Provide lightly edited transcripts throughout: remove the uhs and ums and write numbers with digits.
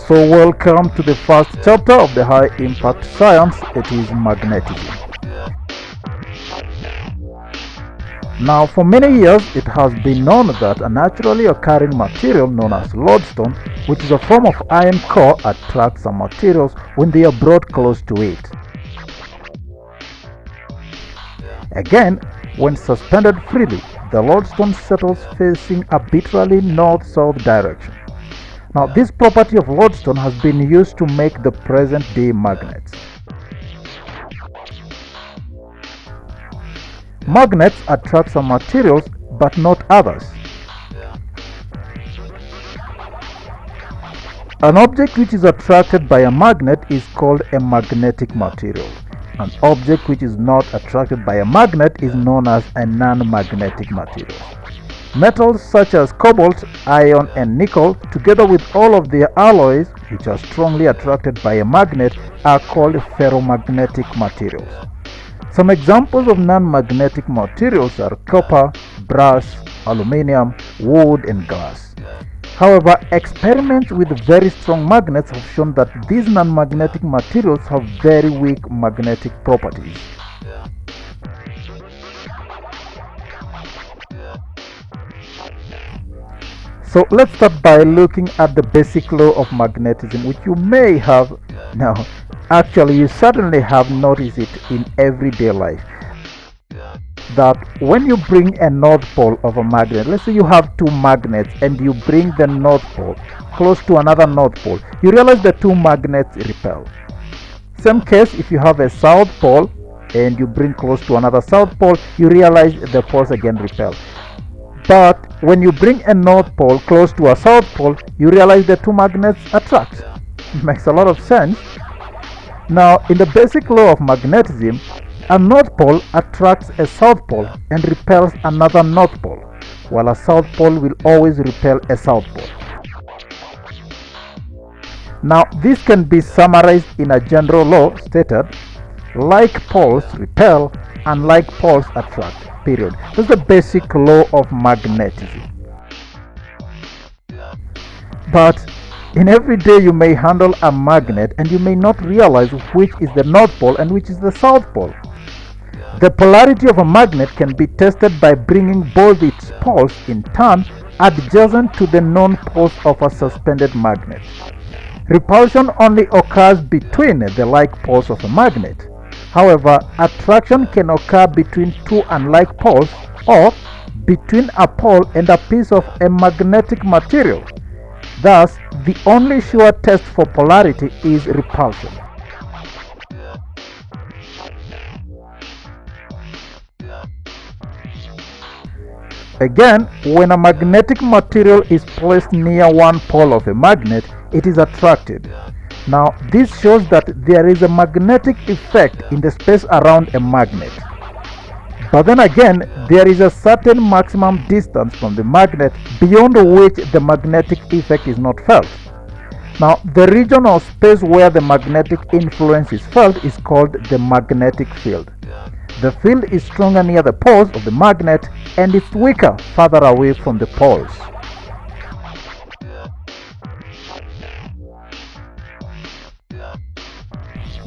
So welcome to the first chapter of the high impact science. It is magnetism. Now, for many years, it has been known that a naturally occurring material known as lodestone, which is a form of iron core, attracts some materials when they are brought close to it. Again, when suspended freely, the lodestone settles facing arbitrarily north-south direction. Now, this property of lodestone has been used to make the present-day magnets. Magnets attract some materials but not others. An object which is attracted by a magnet is called a magnetic material. An object which is not attracted by a magnet is known as a non-magnetic material. Metals such as cobalt, iron, and nickel, together with all of their alloys which are strongly attracted by a magnet, are called ferromagnetic materials. Some examples of non-magnetic materials are copper, brass, aluminum, wood, and glass. However, experiments with very strong magnets have shown that these non-magnetic materials have very weak magnetic properties. So let's start by looking at the basic law of magnetism, which you may have now. Actually, you certainly have noticed it in everyday life. That when you bring a north pole of a magnet, let's say you have two magnets and you bring the north pole close to another north pole, you realize the two magnets repel. Same case if you have a south pole and you bring close to another south pole, you realize the poles again repel. But when you bring a north pole close to a south pole, you realize the two magnets attract. It makes a lot of sense. Now, in the basic law of magnetism, a north pole attracts a south pole and repels another north pole, while a south pole will always repel a south pole. Now, this can be summarized in a general law stated, like poles repel and like poles attract, period. That's the basic law of magnetism. But in every day you may handle a magnet and you may not realize which is the north pole and which is the south pole. The polarity of a magnet can be tested by bringing both its poles in turn adjacent to the known poles of a suspended magnet. Repulsion only occurs between the like poles of a magnet. However, attraction can occur between two unlike poles or between a pole and a piece of a magnetic material. Thus, the only sure test for polarity is repulsion. Again, when a magnetic material is placed near one pole of a magnet, it is attracted. Now, this shows that there is a magnetic effect in the space around a magnet. But then again, there is a certain maximum distance from the magnet beyond which the magnetic effect is not felt. Now, the region or space where the magnetic influence is felt is called the magnetic field. The field is stronger near the poles of the magnet and it's weaker further away from the poles.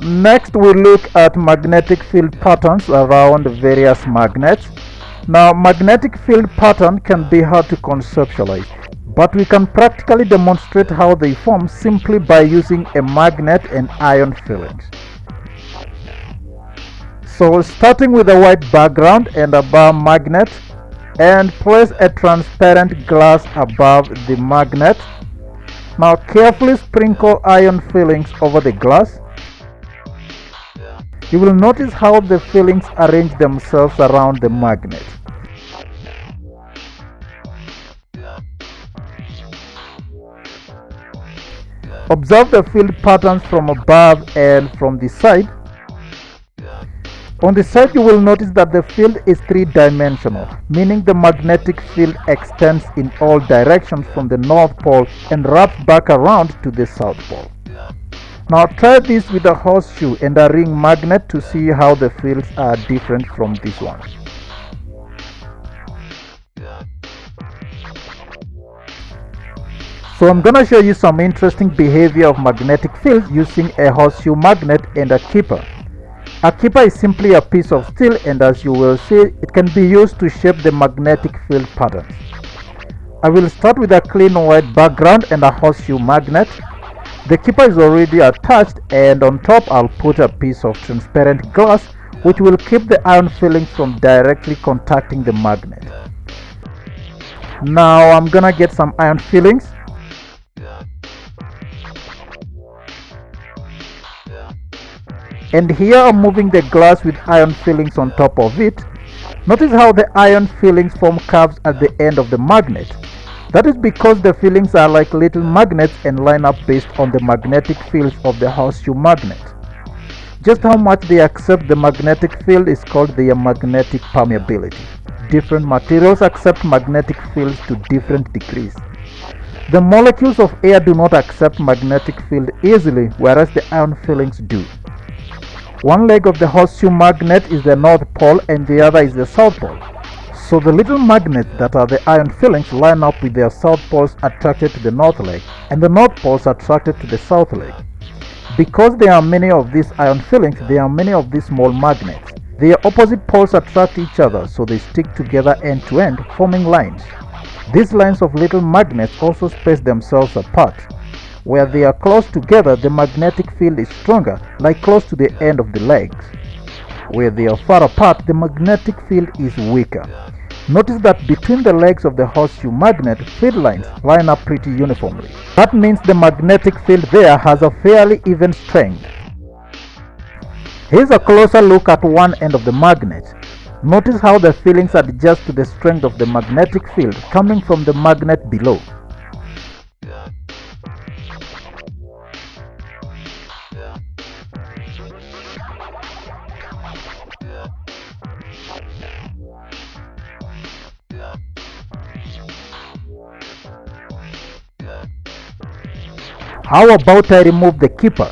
Next, we look at magnetic field patterns around various magnets. Now, magnetic field pattern can be hard to conceptualize, but we can practically demonstrate how they form simply by using a magnet and iron fillings. So, starting with a white background and a bar magnet, and place a transparent glass above the magnet. Now, carefully sprinkle iron fillings over the glass. You will notice how the fillings arrange themselves around the magnet. Observe the field patterns from above and from the side. On the side, you will notice that the field is three-dimensional, meaning the magnetic field extends in all directions from the North Pole and wraps back around to the South Pole. Now try this with a horseshoe and a ring magnet to see how the fields are different from this one. So I'm gonna show you some interesting behavior of magnetic fields using a horseshoe magnet and a keeper. A keeper is simply a piece of steel, and as you will see, it can be used to shape the magnetic field patterns. I will start with a clean white background and a horseshoe magnet. The keeper is already attached, and on top I'll put a piece of transparent glass which will keep the iron filings from directly contacting the magnet. Now I'm gonna get some iron filings. And here I'm moving the glass with iron fillings on top of it. Notice how the iron fillings form curves at the end of the magnet. That is because the fillings are like little magnets and line up based on the magnetic fields of the horseshoe magnet. Just how much they accept the magnetic field is called their magnetic permeability. Different materials accept magnetic fields to different degrees. The molecules of air do not accept magnetic field easily, whereas the iron fillings do. One leg of the horseshoe magnet is the North Pole and the other is the South Pole. So the little magnets that are the iron fillings line up with their South Poles attracted to the North leg, and the North Poles attracted to the South leg. Because there are many of these iron fillings, there are many of these small magnets. Their opposite poles attract each other, so they stick together end to end, forming lines. These lines of little magnets also space themselves apart. Where they are close together, the magnetic field is stronger, like close to the end of the legs. Where they are far apart, the magnetic field is weaker. Notice that between the legs of the horseshoe magnet, field lines line up pretty uniformly. That means the magnetic field there has a fairly even strength. Here's a closer look at one end of the magnet. Notice how the fillings adjust to the strength of the magnetic field coming from the magnet below. How about I remove the keeper?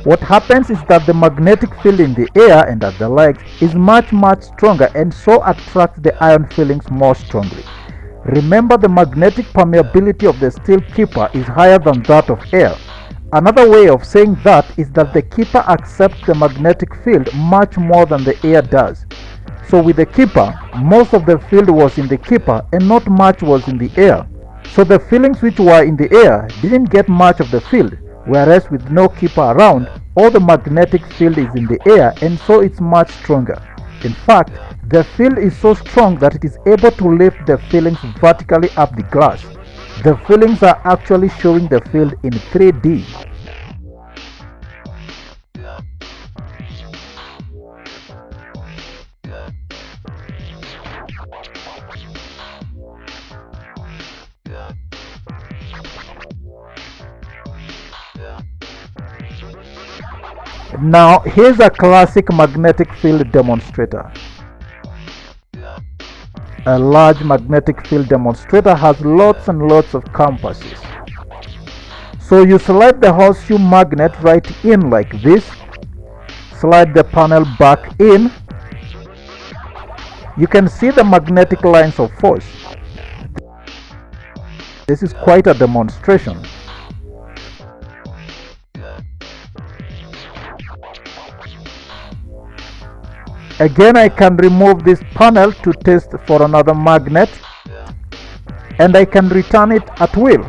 What happens is that the magnetic field in the air and at the legs is much stronger, and so attracts the iron fillings more strongly. Remember, the magnetic permeability of the steel keeper is higher than that of air. Another way of saying that is that the keeper accepts the magnetic field much more than the air does. So with the keeper, most of the field was in the keeper and not much was in the air. So the fillings which were in the air didn't get much of the field, whereas with no keeper around, all the magnetic field is in the air and so it's much stronger. In fact, the field is so strong that it is able to lift the fillings vertically up the glass. The fillings are actually showing the field in 3D. Now here's a classic magnetic field demonstrator. A large magnetic field demonstrator has lots and lots of compasses. So you slide the horseshoe magnet right in like this, slide the panel back in. You can see the magnetic lines of force. This is quite a demonstration. Again, I can remove this panel to test for another magnet, and I can return it at will.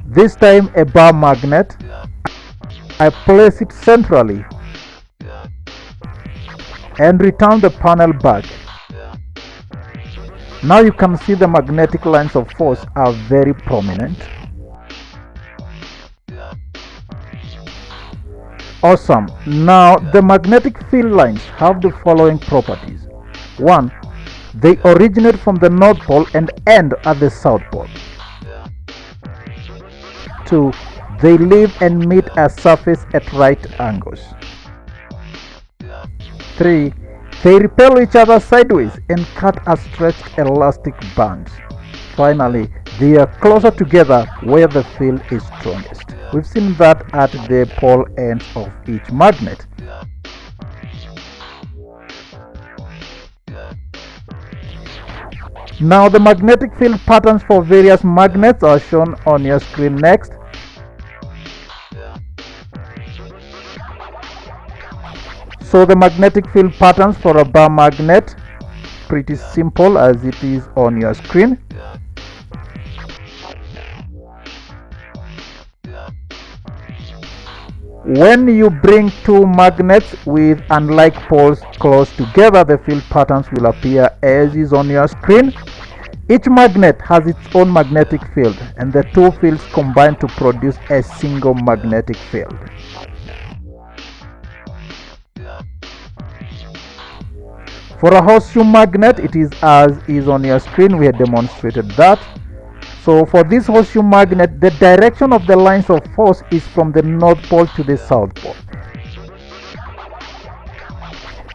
This time a bar magnet. I place it centrally and return the panel back. Now you can see the magnetic lines of force are very prominent. Awesome. Now the magnetic field lines have the following properties. 1. They originate from the North Pole and end at the South Pole. 2. They live and meet a surface at right angles. 3. They repel each other sideways and cut a stretched elastic band. Finally, they are closer together where the field is strongest. We've seen that at the pole ends of each magnet. Now the magnetic field patterns for various magnets are shown on your screen next. So the magnetic field patterns for a bar magnet, pretty simple as it is on your screen. When you bring two magnets with unlike poles close together, the field patterns will appear as is on your screen. Each magnet has its own magnetic field, and the two fields combine to produce a single magnetic field. For a horseshoe magnet, it is as is on your screen. We had demonstrated that. So for this horseshoe magnet, the direction of the lines of force is from the north pole to the south pole.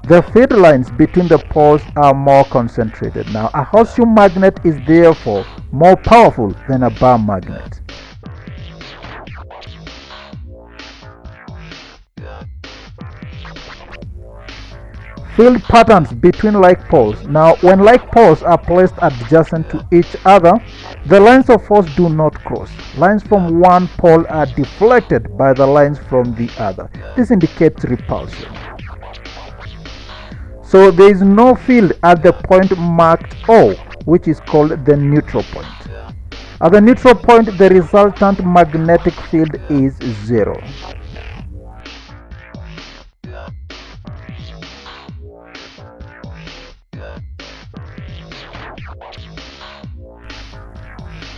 The field lines between the poles are more concentrated. Now, a horseshoe magnet is therefore more powerful than a bar magnet. Field patterns between like poles. Now, when like poles are placed adjacent to each other, the lines of force do not cross. Lines from one pole are deflected by the lines from the other. This indicates repulsion. So there is no field at the point marked O, which is called the neutral point. At the neutral point, the resultant magnetic field is zero.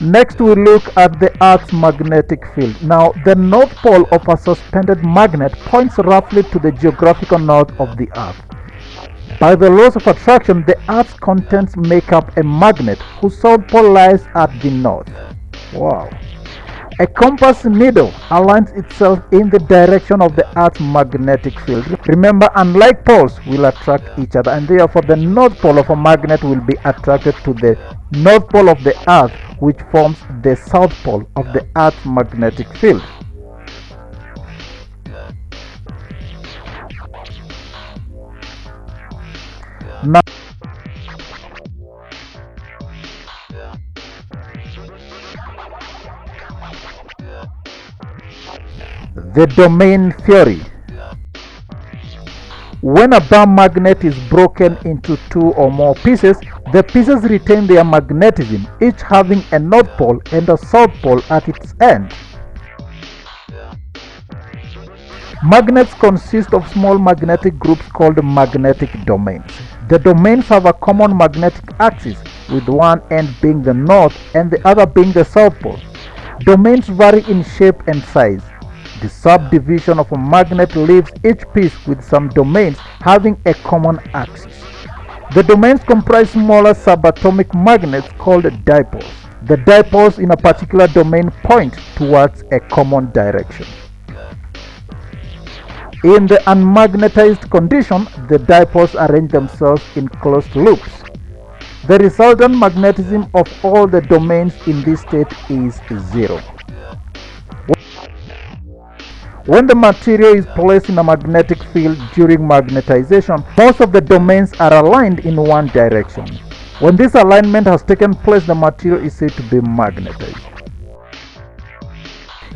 Next, we look at the Earth's magnetic field. Now, the north pole of a suspended magnet points roughly to the geographical north of the Earth. By the laws of attraction, the Earth's contents make up a magnet whose south pole lies at the north. Wow. A compass needle aligns itself in the direction of the Earth's magnetic field. Remember, unlike poles will attract each other, and therefore the north pole of a magnet will be attracted to the north pole of the Earth, which forms the south pole of the Earth's magnetic field. Now, the domain theory. When a bar magnet is broken into two or more pieces, the pieces retain their magnetism, each having a north pole and a south pole at its end. Magnets consist of small magnetic groups called magnetic domains. The domains have a common magnetic axis, with one end being the north and the other being the south pole. Domains vary in shape and size. The subdivision of a magnet leaves each piece with some domains having a common axis. The domains comprise smaller subatomic magnets called dipoles. The dipoles in a particular domain point towards a common direction. In the unmagnetized condition, the dipoles arrange themselves in closed loops. The resultant magnetism of all the domains in this state is zero. When the material is placed in a magnetic field during magnetization, most of the domains are aligned in one direction. When this alignment has taken place, the material is said to be magnetized.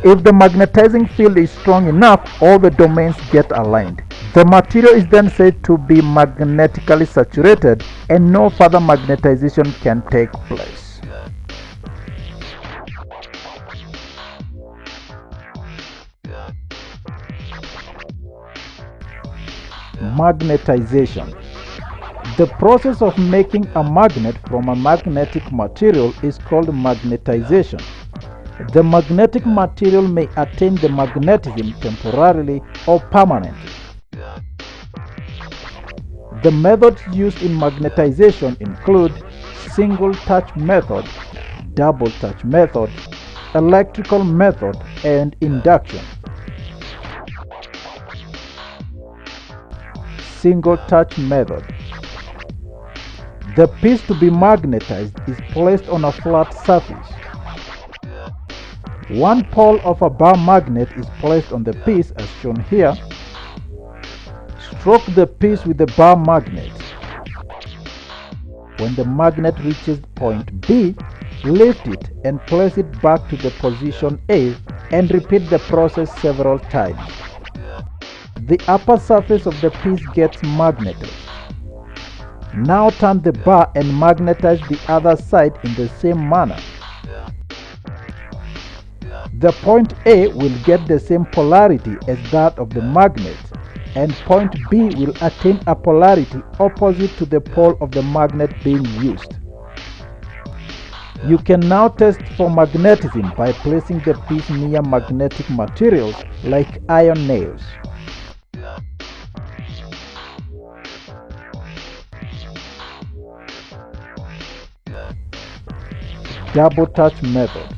If the magnetizing field is strong enough, all the domains get aligned. The material is then said to be magnetically saturated, and no further magnetization can take place. Magnetization. The process of making a magnet from a magnetic material is called magnetization. The magnetic material may attain the magnetism temporarily or permanently. The methods used in magnetization include single touch method, double touch method, electrical method, and induction. Single touch method. The piece to be magnetized is placed on a flat surface. One pole of a bar magnet is placed on the piece as shown here. Stroke the piece with the bar magnet. When the magnet reaches point B, lift it and place it back to the position A and repeat the process several times. The upper surface of the piece gets magnetized. Now turn the bar and magnetize the other side in the same manner. The point A will get the same polarity as that of the magnet, and point B will attain a polarity opposite to the pole of the magnet being used. You can now test for magnetism by placing the piece near magnetic materials like iron nails. Double touch method.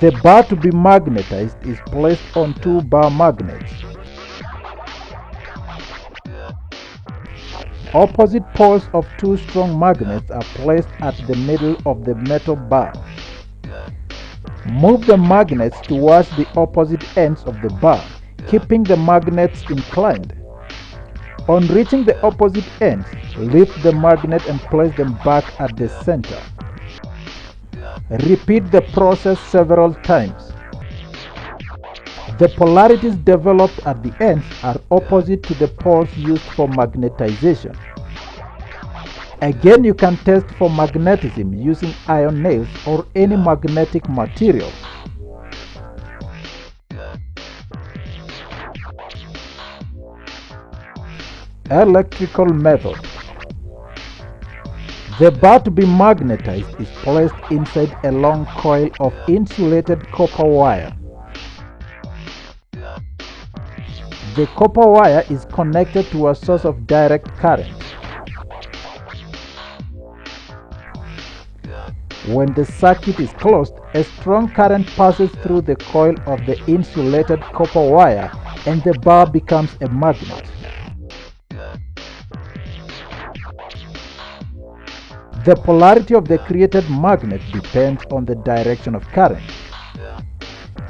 The bar to be magnetized is placed on two bar magnets. Opposite poles of two strong magnets are placed at the middle of the metal bar. Move the magnets towards the opposite ends of the bar, keeping the magnets inclined. On reaching the opposite ends, lift the magnet and place them back at the center. Repeat the process several times. The polarities developed at the ends are opposite to the poles used for magnetization. Again, you can test for magnetism using iron nails or any magnetic material. Electrical method. The bar to be magnetized is placed inside a long coil of insulated copper wire. The copper wire is connected to a source of direct current. When the circuit is closed, a strong current passes through the coil of the insulated copper wire and the bar becomes a magnet. The polarity of the created magnet depends on the direction of current.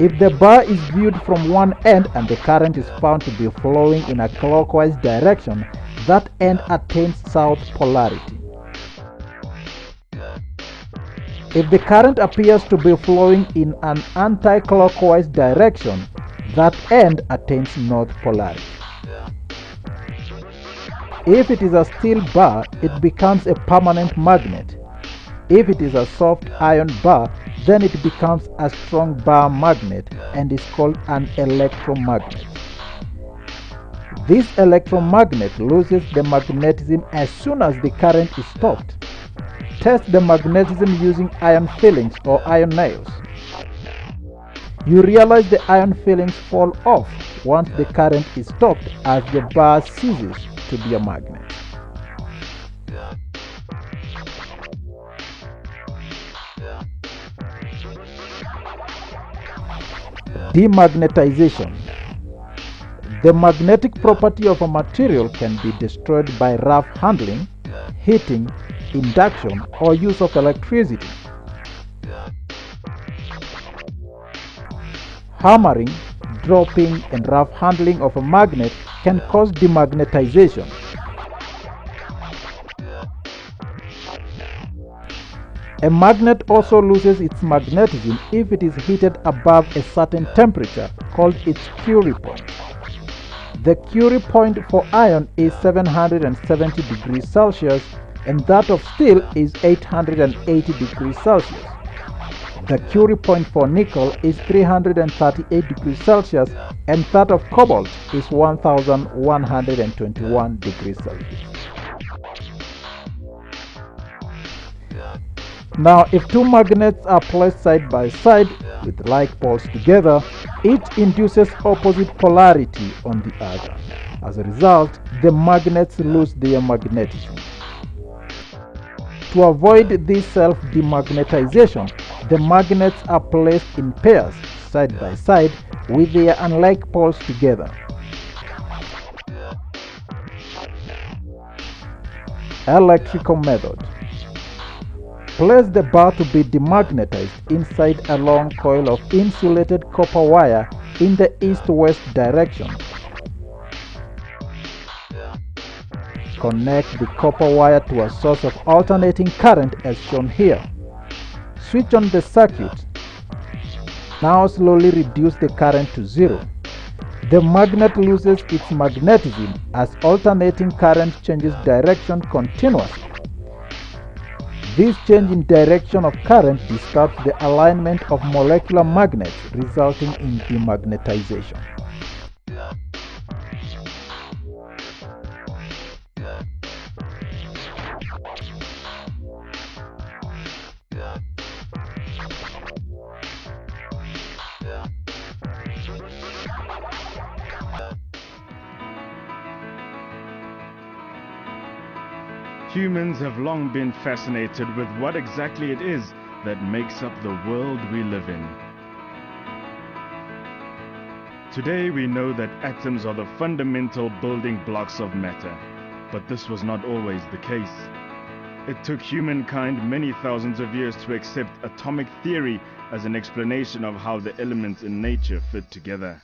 If the bar is viewed from one end and the current is found to be flowing in a clockwise direction, that end attains south polarity. If the current appears to be flowing in an anti-clockwise direction, that end attains north polarity. If it is a steel bar, it becomes a permanent magnet. If it is a soft iron bar, then it becomes a strong bar magnet and is called an electromagnet. This electromagnet loses the magnetism as soon as the current is stopped. Test the magnetism using iron fillings or iron nails. You realize the iron fillings fall off once the current is stopped as the bar ceases to be a magnet. Demagnetization. The magnetic property of a material can be destroyed by rough handling, heating, induction, or use of electricity. Hammering, dropping, and rough handling of a magnet can cause demagnetization. A magnet also loses its magnetism if it is heated above a certain temperature called its Curie point. The Curie point for iron is 770 degrees Celsius and that of steel is 880 degrees Celsius. The Curie point for nickel is 338 degrees Celsius and that of cobalt is 1121 degrees Celsius. Now, if two magnets are placed side by side with like poles together, each induces opposite polarity on the other. As a result, the magnets lose their magnetism. To avoid this self-demagnetization, the magnets are placed in pairs side by side with their unlike poles together. Electrical method. Place the bar to be demagnetized inside a long coil of insulated copper wire in the east-west direction. Connect the copper wire to a source of alternating current as shown here. Switch on the circuit. Now slowly reduce the current to zero. The magnet loses its magnetism as alternating current changes direction continuously. This change in direction of current disturbs the alignment of molecular magnets, resulting in demagnetization. Humans have long been fascinated with what exactly it is that makes up the world we live in. Today we know that atoms are the fundamental building blocks of matter, but this was not always the case. It took humankind many thousands of years to accept atomic theory as an explanation of how the elements in nature fit together.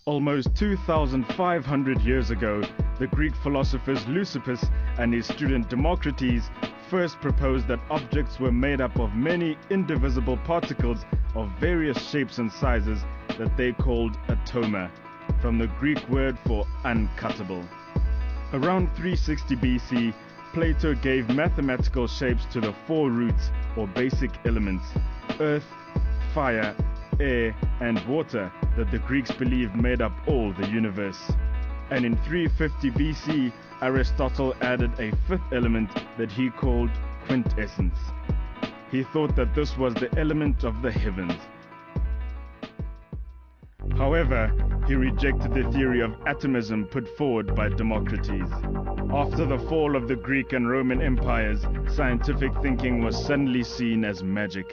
Almost 2,500 years ago, the Greek philosophers Leucippus and his student Democritus first proposed that objects were made up of many indivisible particles of various shapes and sizes that they called atoma, from the Greek word for uncuttable. Around 360 BC, Plato gave mathematical shapes to the four roots or basic elements: earth, fire, air, and water that the Greeks believed made up all the universe. And in 350 BC, Aristotle added a fifth element that he called quintessence. He thought that this was the element of the heavens. However, he rejected the theory of atomism put forward by Democritus. After the fall of the Greek and Roman empires, scientific thinking was suddenly seen as magic,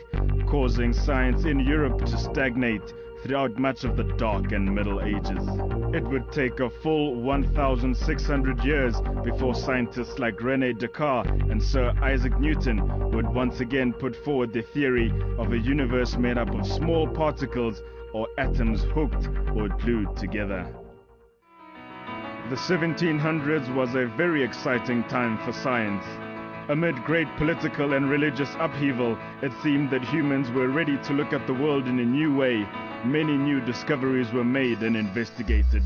causing science in Europe to stagnate throughout much of the Dark and Middle Ages. It would take a full 1,600 years before scientists like René Descartes and Sir Isaac Newton would once again put forward the theory of a universe made up of small particles or atoms hooked or glued together. The 1700s was a very exciting time for science. Amid great political and religious upheaval, it seemed that humans were ready to look at the world in a new way. Many new discoveries were made and investigated.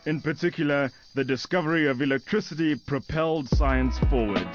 In particular, the discovery of electricity propelled science forward.